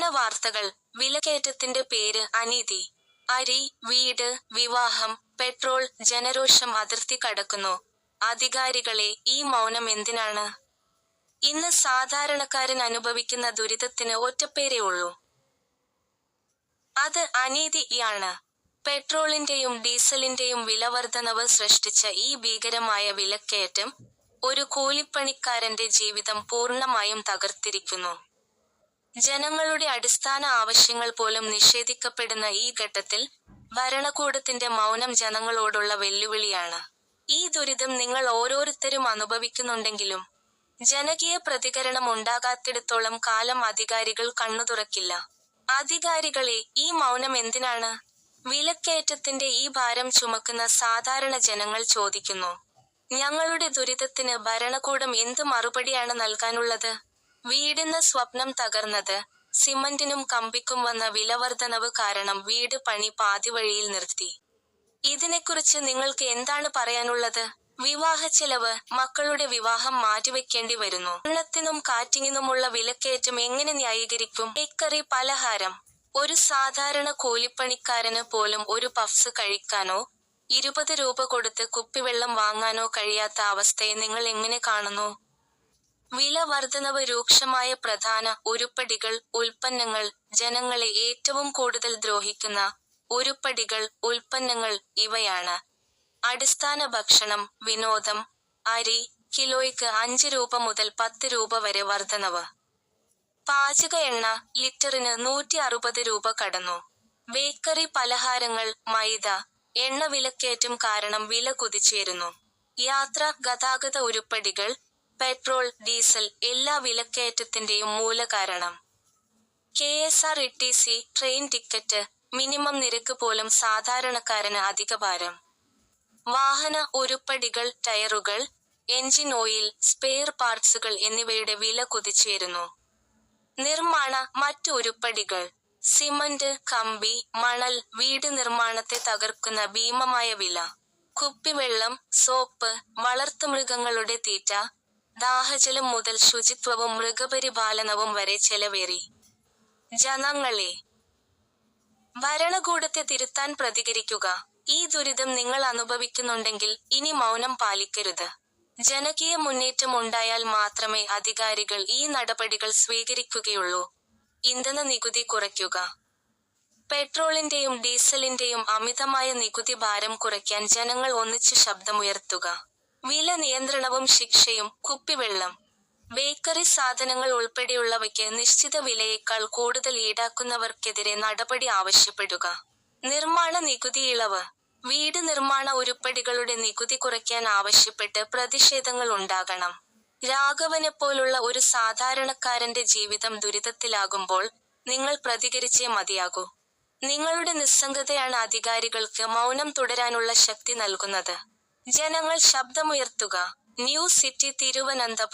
പ്രധാന വാർത്തകൾ. വിലക്കയറ്റത്തിന്റെ പേര് അനീതി. അരി, വീട്, വിവാഹം, പെട്രോൾ, ജനരോഷം അതിർത്തി കടക്കുന്നു. അധികാരികളെ, ഈ മൗനം എന്തിനാണ്? ഇന്ന് സാധാരണക്കാരൻ അനുഭവിക്കുന്ന ദുരിതത്തിന് ഒറ്റപ്പേരേ ഉള്ളൂ. അത് അനീതിയാണ്. പെട്രോളിന്റെയും ഡീസലിന്റെയും വിലവർധനവ് സൃഷ്ടിച്ച ഈ ഭീകരമായ വിലക്കയറ്റം ഒരു കൂലിപ്പണിക്കാരന്റെ ജീവിതം പൂർണ്ണമായും തകർത്തിരിക്കുന്നു. ജനങ്ങളുടെ അടിസ്ഥാന ആവശ്യങ്ങൾ പോലും നിഷേധിക്കപ്പെടുന്ന ഈ ഘട്ടത്തിൽ ഭരണകൂടത്തിന്റെ മൗനം ജനങ്ങളോടുള്ള വെല്ലുവിളിയാണ്. ഈ ദുരിതം നിങ്ങൾ ഓരോരുത്തരും അനുഭവിക്കുന്നുണ്ടെങ്കിലും ജനകീയ പ്രതികരണം ഉണ്ടാകാത്തിടത്തോളം കാലം അധികാരികൾ കണ്ണുതുറക്കില്ല. അധികാരികളെ, ഈ മൗനം എന്തിനാണ്? വിലക്കയറ്റത്തിന്റെ ഈ ഭാരം ചുമക്കുന്ന സാധാരണ ജനങ്ങൾ ചോദിക്കുന്നു. ഞങ്ങളുടെ ദുരിതത്തിന് ഭരണകൂടം എന്ത് മറുപടിയാണ് നൽകാനുള്ളത്? വീടെന്ന സ്വപ്നം തകർന്നത്. സിമന്റിനും കമ്പിക്കും വന്ന വിലവർധനവ് കാരണം വീട് പണി പാതിവഴിയിൽ നിർത്തി. ഇതിനെക്കുറിച്ച് നിങ്ങൾക്ക് എന്താണ് പറയാനുള്ളത്? വിവാഹച്ചെലവ്, മക്കളുടെ വിവാഹം മാറ്റിവെക്കേണ്ടി വരുന്നു. സ്വർണ്ണത്തിനും കാറ്റിങ്ങിനുമുള്ള വിലക്കയറ്റം എങ്ങനെ ന്യായീകരിക്കും? ബേക്കറി, പലഹാരം. ഒരു സാധാരണ കൂലിപ്പണിക്കാരന് പോലും ഒരു പഫ്സ് കഴിക്കാനോ 20 രൂപ കൊടുത്ത് കുപ്പിവെള്ളം വാങ്ങാനോ കഴിയാത്ത അവസ്ഥയെ നിങ്ങൾ എങ്ങനെ കാണുന്നു? വില വർധനവ് രൂക്ഷമായ പ്രധാന ഉരുപ്പടികൾ, ഉൽപ്പന്നങ്ങൾ, ജനങ്ങളെ ഏറ്റവും കൂടുതൽ ദ്രോഹിക്കുന്ന ഉരുപ്പടികൾ, ഉൽപ്പന്നങ്ങൾ ഇവയാണ്. അടിസ്ഥാന ഭക്ഷണം, വിനോദം. അരി, കിലോയ്ക്ക് 5 രൂപ മുതൽ 10 രൂപ വരെ വർധനവ്. പാചക എണ്ണ, ലിറ്ററിന് 160 രൂപ കടന്നു. ബേക്കറി, പലഹാരങ്ങൾ, മൈദ, എണ്ണ വിലക്കയറ്റം കാരണം വില കുതിച്ചുയരുന്നു. യാത്ര, ഗതാഗത ഉരുപ്പടികൾ, പെട്രോൾ, ഡീസൽ എല്ലാ വിലക്കയറ്റത്തിന്റെയും മൂലകാരണം. KSRTC ട്രെയിൻ ടിക്കറ്റ്, മിനിമം നിരക്ക് പോലും സാധാരണക്കാരന് അധികഭാരം. വാഹന ഉരുപ്പടികൾ, ടയറുകൾ, എൻജിൻ ഓയിൽ, സ്പെയർ പാർട്സുകൾ എന്നിവയുടെ വില കുതിച്ചുയരുന്നു. നിർമ്മാണ, മറ്റു ഉരുപ്പടികൾ. സിമന്റ്, കമ്പി, മണൽ, വീട് നിർമ്മാണത്തെ തകർക്കുന്ന ഭീമമായ വില. കുപ്പിവെള്ളം, സോപ്പ്, വളർത്തുമൃഗങ്ങളുടെ തീറ്റ, ദാഹജലം മുതൽ ശുചിത്വവും മൃഗപരിപാലനവും വരെ ചെലവേറി. ജനങ്ങളെ, ഭരണകൂടത്തെ തിരുത്താൻ പ്രതികരിക്കുക. ഈ ദുരിതം നിങ്ങൾ അനുഭവിക്കുന്നുണ്ടെങ്കിൽ ഇനി മൗനം പാലിക്കരുത്. ജനകീയ മുന്നേറ്റം ഉണ്ടായാൽ മാത്രമേ അധികാരികൾ ഈ നടപടികൾ സ്വീകരിക്കുകയുള്ളൂ. ഇന്ധന നികുതി കുറയ്ക്കുക. പെട്രോളിന്റെയും ഡീസലിന്റെയും അമിതമായ നികുതി ഭാരം കുറയ്ക്കാൻ ജനങ്ങൾ ഒന്നിച്ചു ശബ്ദമുയർത്തുക. വില നിയന്ത്രണവും ശിക്ഷയും. കുപ്പിവെള്ളം, ബേക്കറി സാധനങ്ങൾ ഉൾപ്പെടെയുള്ളവയ്ക്ക് നിശ്ചിത വിലയേക്കാൾ കൂടുതൽ ഈടാക്കുന്നവർക്കെതിരെ നടപടി ആവശ്യപ്പെടുക. നിർമ്മാണ നികുതി ഇളവ്. വീട് നിർമ്മാണ ഉരുപ്പടികളുടെ നികുതി കുറയ്ക്കാൻ ആവശ്യപ്പെട്ട് പ്രതിഷേധങ്ങൾ ഉണ്ടാകണം. രാഘവനെപ്പോലുള്ള ഒരു സാധാരണക്കാരന്റെ ജീവിതം ദുരിതത്തിലാകുമ്പോൾ നിങ്ങൾ പ്രതികരിച്ചേ മതിയാകൂ. നിങ്ങളുടെ നിസ്സംഗതയാണ് അധികാരികൾക്ക് മൗനം തുടരാനുള്ള ശക്തി നൽകുന്നത്. ജനങ്ങൾ ശബ്ദമുയർത്തുക. News city, Thiruvananthapuram.